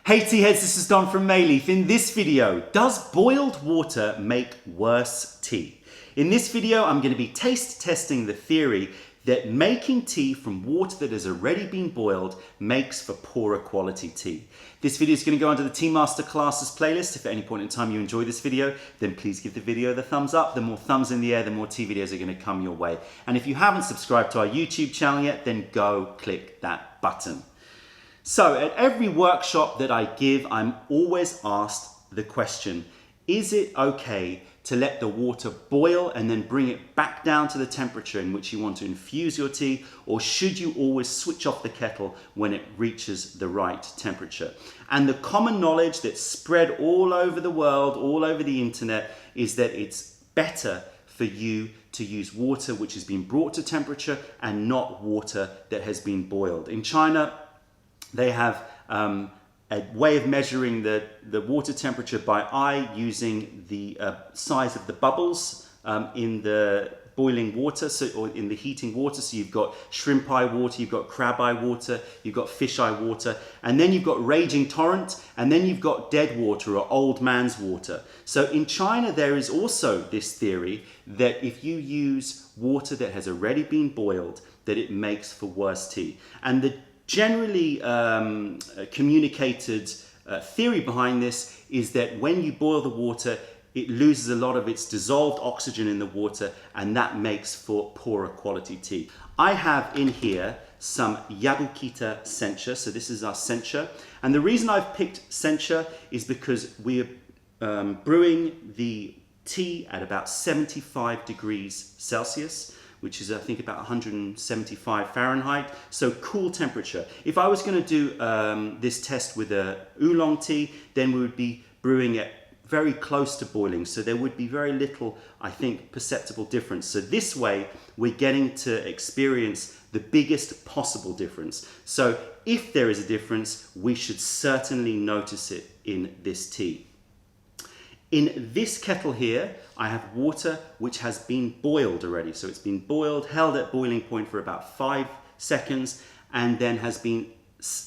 Hey tea heads, this is Don from Mayleaf. In this video, does boiled water make worse tea? In this video, I'm going to be taste testing the theory that making tea from water that has already been boiled makes for poorer quality tea. This video is going to go under the Tea Masterclasses playlist. If at any point in time you enjoy this video, then please give the video the thumbs up. The more thumbs in the air, the more tea videos are going to come your way. And if you haven't subscribed to our YouTube channel yet, then go click that button. So at every workshop that I give, I'm always asked the question, is it okay to let the water boil and then bring it back down to the temperature in which you want to infuse your tea, or should you always switch off the kettle when it reaches the right temperature? And the common knowledge that's spread all over the world, all over the internet, is that it's better for you to use water which has been brought to temperature and not water that has been boiled. In China, they have a way of measuring the water temperature by eye using the size of the bubbles in the boiling water, or in the heating water. So you've got shrimp eye water, you've got crab eye water, you've got fish eye water, and then you've got raging torrent, and then you've got dead water or old man's water. So in China, there is also this theory that if you use water that has already been boiled, that it makes for worse tea. And the generally communicated theory behind this is that when you boil the water, it loses a lot of its dissolved oxygen in the water, and that makes for poorer quality tea. I have in here some Yabukita Sencha, so this is our Sencha. And the reason I've picked Sencha is because we're brewing the tea at about 75 degrees Celsius, which is I think about 175 Fahrenheit, so cool temperature. If I was going to do this test with a oolong tea, then we would be brewing it very close to boiling, so there would be very little, I think, perceptible difference. So this way, we're getting to experience the biggest possible difference. So if there is a difference, we should certainly notice it in this tea. In this kettle here, I have water which has been boiled already. So it's been boiled, held at boiling point for about 5 seconds, and then has been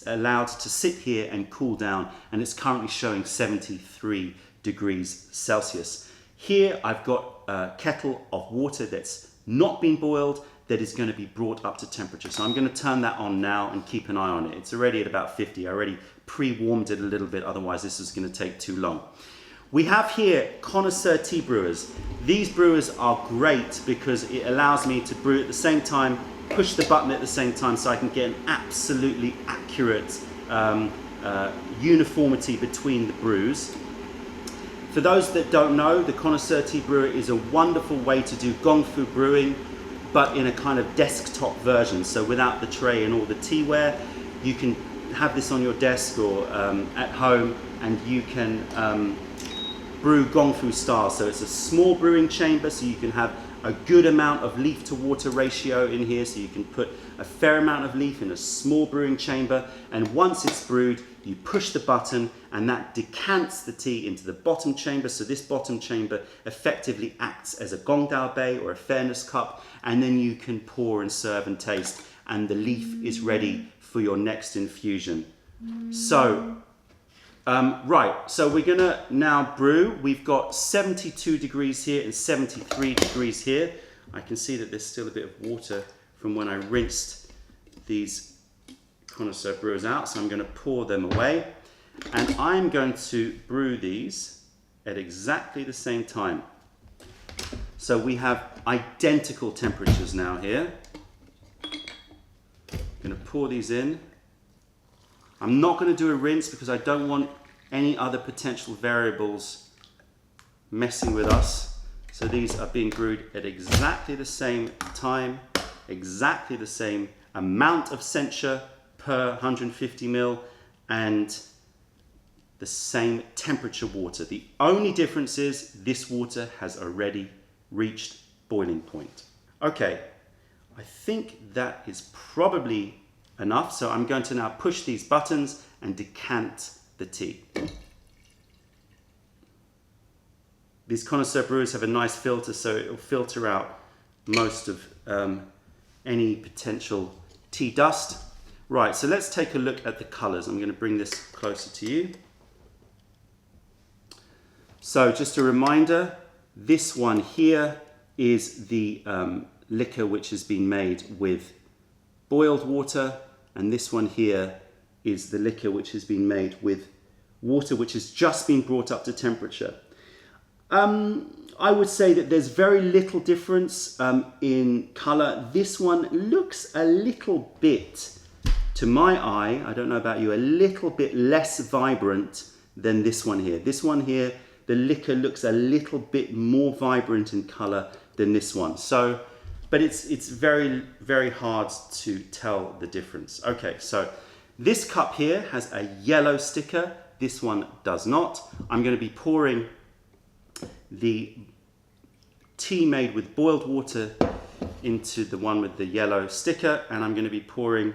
allowed to sit here and cool down. And it's currently showing 73 degrees Celsius. Here I've got a kettle of water that's not been boiled, that is going to be brought up to temperature. So I'm going to turn that on now and keep an eye on it. It's already at about 50. I already pre-warmed it a little bit, otherwise this is going to take too long. We have here connoisseur tea brewers. These brewers are great because it allows me to brew at the same time, push the button at the same time, so I can get an absolutely accurate uniformity between the brews. For those that don't know, the connoisseur tea brewer is a wonderful way to do gong fu brewing, but in a kind of desktop version. So without the tray and all the teaware, you can have this on your desk or at home, and you can brew gong fu style. So it's a small brewing chamber, so you can have a good amount of leaf to water ratio in here, so you can put a fair amount of leaf in a small brewing chamber, and once it's brewed, you push the button and that decants the tea into the bottom chamber. So this bottom chamber effectively acts as a gong dao bay or a fairness cup, and then you can pour and serve and taste, and the leaf is ready for your next infusion. So right, so we're gonna now brew. We've got 72 degrees here and 73 degrees here. I can see that there's still a bit of water from when I rinsed these connoisseur brewers out, so I'm gonna pour them away. And I'm going to brew these at exactly the same time. So we have identical temperatures now here. I'm gonna pour these in. I'm not going to do a rinse because I don't want any other potential variables messing with us. So these are being brewed at exactly the same time, exactly the same amount of Sencha per 150 ml, and the same temperature water. The only difference is this water has already reached boiling point. Okay, I think that is probably enough, so I'm going to now push these buttons and decant the tea. These connoisseur brewers have a nice filter, so it will filter out most of any potential tea dust. Right, so let's take a look at the colors. I'm going to bring this closer to you. So just a reminder, this one here is the liquor which has been made with boiled water, and this one here is the liquor which has been made with water which has just been brought up to temperature. I would say that there's very little difference in color. This one looks a little bit, to my eye, I don't know about you, a little bit less vibrant than this one here. This one here, the liquor looks a little bit more vibrant in color than this one. So, but it's very, very hard to tell the difference. Okay, so this cup here has a yellow sticker. This one does not. I'm going to be pouring the tea made with boiled water into the one with the yellow sticker, and I'm going to be pouring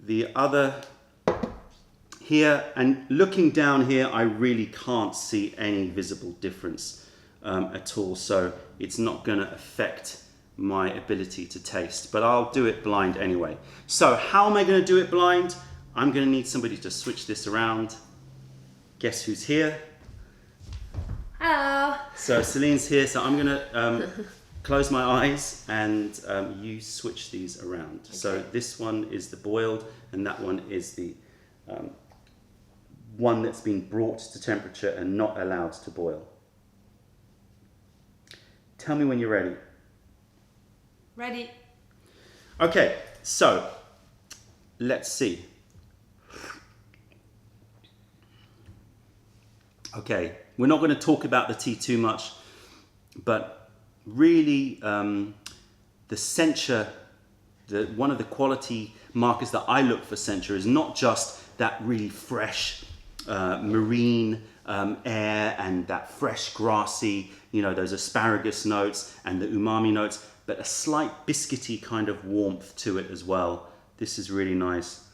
the other here, and looking down here I really can't see any visible difference at all, so it's not going to affect my ability to taste, but I'll do it blind anyway. So how am I going to do it blind? I'm going to need somebody to switch this around. Guess who's here? Hello. So Celine's here, so I'm going to close my eyes and you switch these around. Okay. So this one is the boiled and that one is the one that's been brought to temperature and not allowed to boil. Tell me when you're ready. Ready. Okay, so let's see. Okay, we're not going to talk about the tea too much, but really the Sencha, one of the quality markers that I look for Sencha is not just that really fresh marine air and that fresh grassy, you know, those asparagus notes and the umami notes, but a slight biscuity kind of warmth to it as well. This is really nice.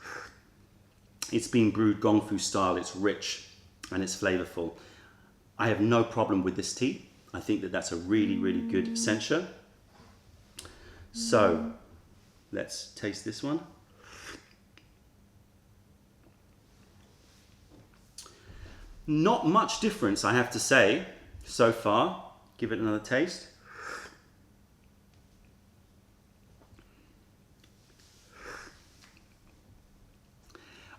It's been brewed Gongfu style, it's rich and it's flavorful. I have no problem with this tea. I think that that's a really, really good Sencha. So let's taste this one. Not much difference, I have to say, so far. Give it another taste.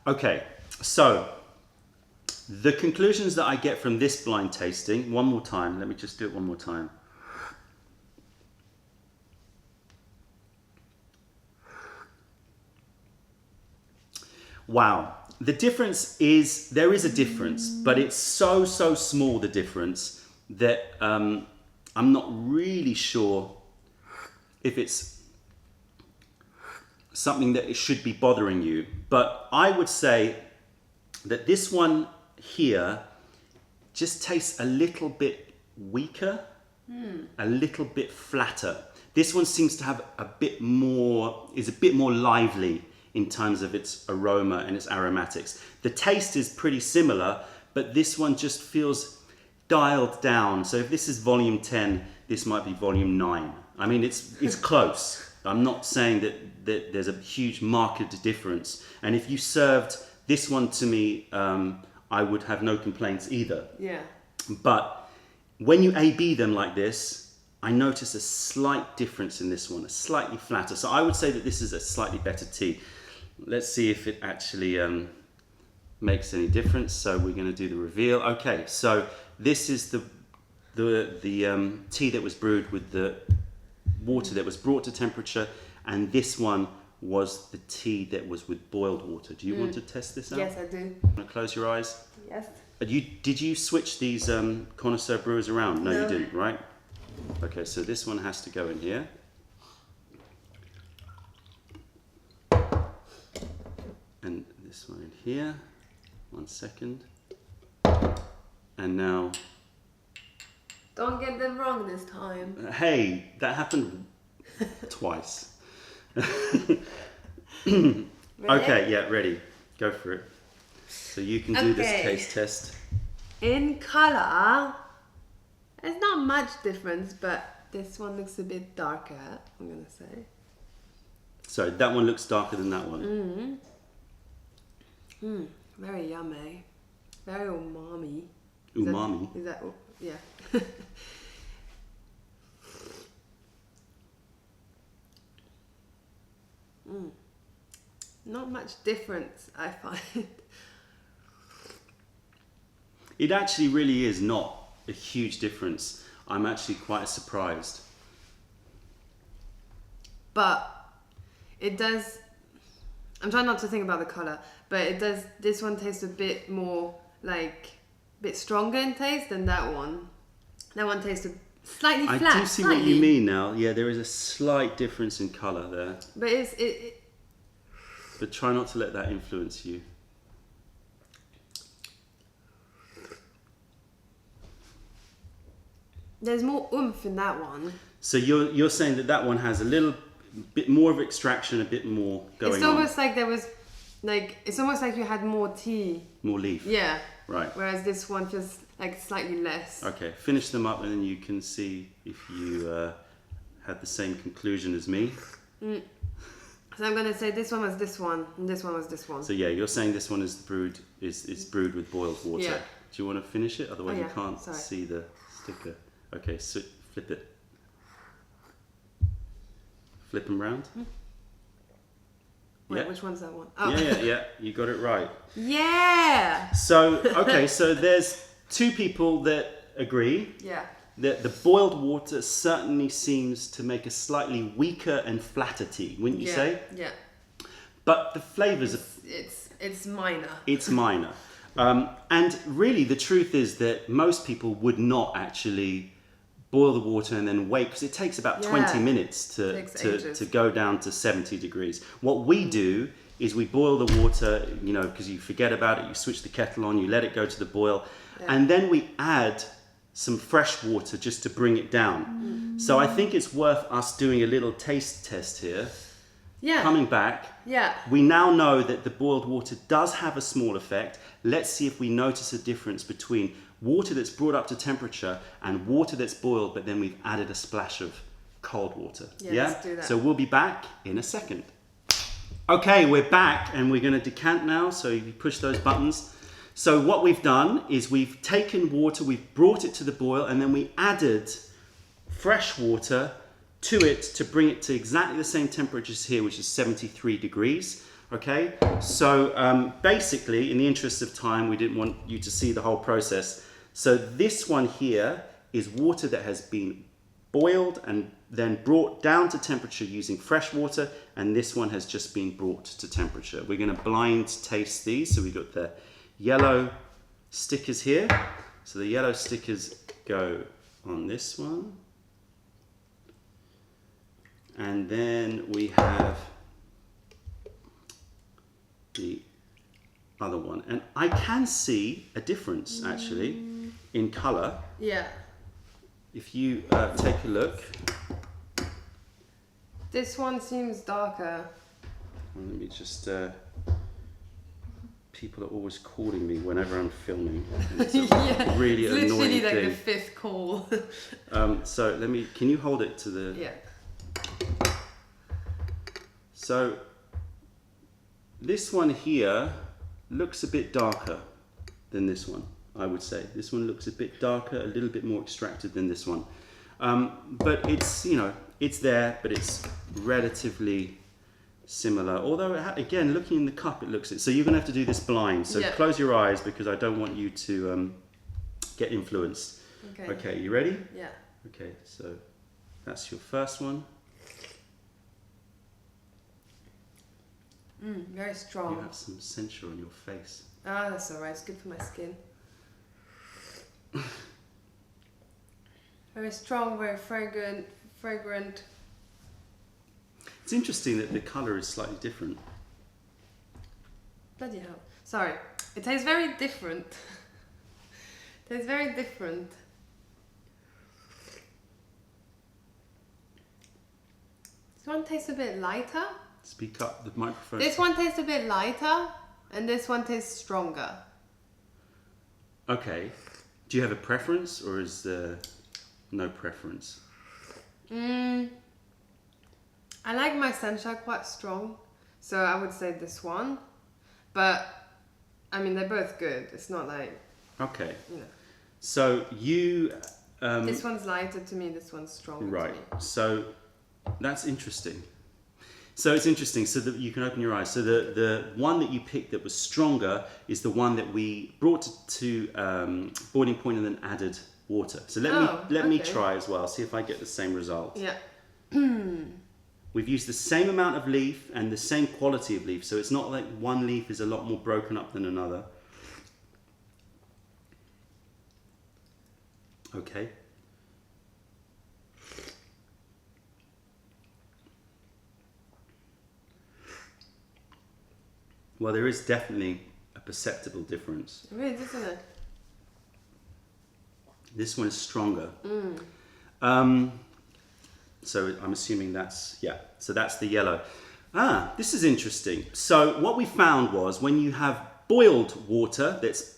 Okay, so the conclusions that I get from this blind tasting, one more time, let me just do it one more time. Wow, the difference is, there is a difference, but it's so small, the difference, that I'm not really sure if it's something that it should be bothering you. But I would say that this one here just tastes a little bit weaker, a little bit flatter. This one seems to have is a bit more lively in terms of its aroma and its aromatics. The taste is pretty similar, but this one just feels dialed down. So if this is volume 10, this might be volume 9. I mean, it's close. I'm not saying that there's a huge marked difference. And if you served this one to me, I would have no complaints either. Yeah. But when you A/B them like this, I notice a slight difference in this one, a slightly flatter. So I would say that this is a slightly better tea. Let's see if it actually makes any difference. So we're going to do the reveal. Okay, so this is the tea that was brewed with the water that was brought to temperature, and this one was the tea that was with boiled water. Do you want to test this out? Yes, I do. Want to close your eyes? Yes. Did you switch these connoisseur brewers around? No, No, you didn't, right? Okay, so this one has to go in here. And this one in here. 1 second. And now... Don't get them wrong this time. Hey, that happened twice. Ready? Okay, yeah, ready. Go for it. So you can do this Okay. taste test. In color, there's not much difference, but this one looks a bit darker, I'm gonna say. So that one looks darker than that one. Very yummy. Very umami. Umami. Is that yeah. Not much difference, I find. It actually really is not a huge difference. I'm actually quite surprised. But it does, I'm trying not to think about the colour, but it does, this one tastes a bit more, like, a bit stronger in taste than that one. That one tastes slightly flat. I do see what you mean now. Yeah, there is a slight difference in colour there. But But try not to let that influence you. there's more oomph in that one. So you're saying that that one has a little bit more of extraction, a bit more going on. It's almost like there was, like, it's almost like you had more tea. More leaf. Yeah. Right. Whereas this one feels like slightly less. Okay, finish them up and then you can see if you had the same conclusion as me. So I'm going to say this one was this one, and this one was this one. So yeah, you're saying this one is brewed brewed with boiled water. Yeah. Do you want to finish it? Otherwise you can't Sorry. see the sticker. Okay, so flip it. Flip them round. Wait, Yeah. which one's that one? Oh. Yeah, you got it right. Yeah! So, okay, so there's two people that agree Yeah. that the boiled water certainly seems to make a slightly weaker and flatter tea, wouldn't you say? Yeah. But the flavours are It's minor. it's minor. And really, the truth is that most people would not actually boil the water and then wait, because it takes about 20 minutes to go down to 70 degrees. What we do is we boil the water, you know, because you forget about it, you switch the kettle on, you let it go to the boil, and then we add some fresh water just to bring it down. So I think it's worth us doing a little taste test here. Yeah. Coming back, we now know that the boiled water does have a small effect. Let's see if we notice a difference between water that's brought up to temperature and water that's boiled, but then we've added a splash of cold water. Yeah, let's do that. So we'll be back in a second. Okay, we're back and we're going to decant now. So you push those buttons. So what we've done is we've taken water, we've brought it to the boil, and then we added fresh water to it to bring it to exactly the same temperature as here, which is 73 degrees. Okay, so basically, in the interest of time, we didn't want you to see the whole process. So this one here is water that has been boiled and then brought down to temperature using fresh water, and this one has just been brought to temperature. We're going to blind taste these. So we've got the yellow stickers here. So the yellow stickers go on this one. And then we have the other one. And I can see a difference, actually, in colour. Yeah. If you take a look. This one seems darker. Let me just... people are always calling me whenever I'm filming. It's a really it's annoying literally like thing. the fifth call. So let me... Can you hold it to the... Yeah. So this one here looks a bit darker than this one, I would say. This one looks a bit darker, a little bit more extracted than this one. But it's, you know, it's there, but it's relatively similar. Although, again, looking in the cup, it looks it. So you're going to have to do this blind. So close your eyes because I don't want you to get influenced. Okay. Okay, you ready? Yeah. Okay, so that's your first one. Very strong. You have some Sencha on your face. Ah, that's alright. It's good for my skin. Very strong, very fragrant. It's interesting that the colour is slightly different. Bloody hell. Sorry. It tastes very different. It tastes very different. This one tastes a bit lighter. Speak up, the microphone. This one tastes a bit lighter, and this one tastes stronger. Okay. Do you have a preference, or is there no preference? I like my Sencha quite strong, so I would say this one. But I mean, they're both good. It's not like, Okay. you know. So you... This one's lighter to me, this one's stronger right. to me. So that's interesting. So it's interesting, so that you can open your eyes. So the one that you picked that was stronger is the one that we brought to boiling point and then added water. So let me try as well, see if I get the same result. Yeah. We've used the same amount of leaf and the same quality of leaf, so it's not like one leaf is a lot more broken up than another. Okay. Well, there is definitely a perceptible difference. It is, isn't it? This one is stronger. So I'm assuming that's, yeah, so that's the yellow. Ah, this is interesting. So what we found was when you have boiled water that's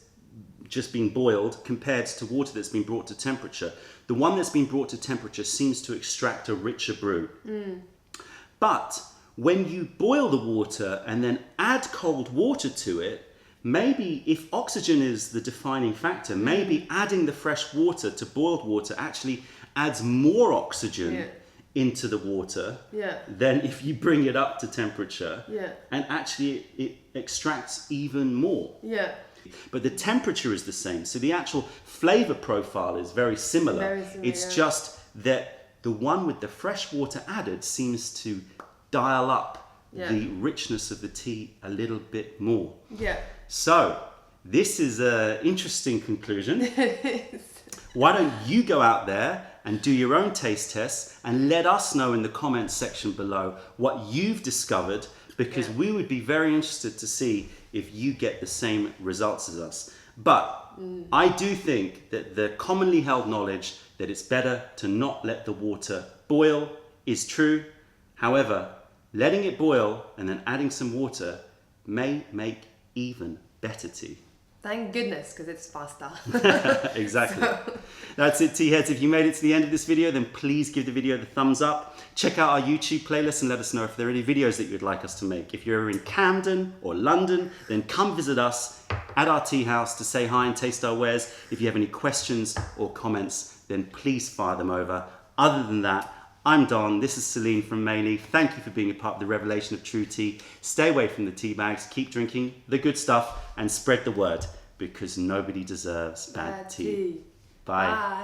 just been boiled compared to water that's been brought to temperature, the one that's been brought to temperature seems to extract a richer brew. But when you boil the water and then add cold water to it, maybe if oxygen is the defining factor, maybe adding the fresh water to boiled water actually adds more oxygen into the water than if you bring it up to temperature. And actually it extracts even more. But the temperature is the same. So the actual flavor profile is very similar. It's just that the one with the fresh water added seems to dial up the richness of the tea a little bit more. So this is an interesting conclusion. Why don't you go out there and do your own taste tests and let us know in the comments section below what you've discovered, because we would be very interested to see if you get the same results as us. But I do think that the commonly held knowledge that it's better to not let the water boil is true. However, letting it boil and then adding some water may make even better tea. Thank goodness, because it's faster. Exactly. So. That's it, tea heads. If you made it to the end of this video, then please give the video the thumbs up. Check out our YouTube playlist and let us know if there are any videos that you'd like us to make. If you're in Camden or London, then come visit us at our tea house to say hi and taste our wares. If you have any questions or comments, then please fire them over. Other than that, I'm Don, this is Celine from Mayleaf. Thank you for being a part of the revelation of true tea. Stay away from the tea bags, keep drinking the good stuff, and spread the word, because nobody deserves bad tea. Bye.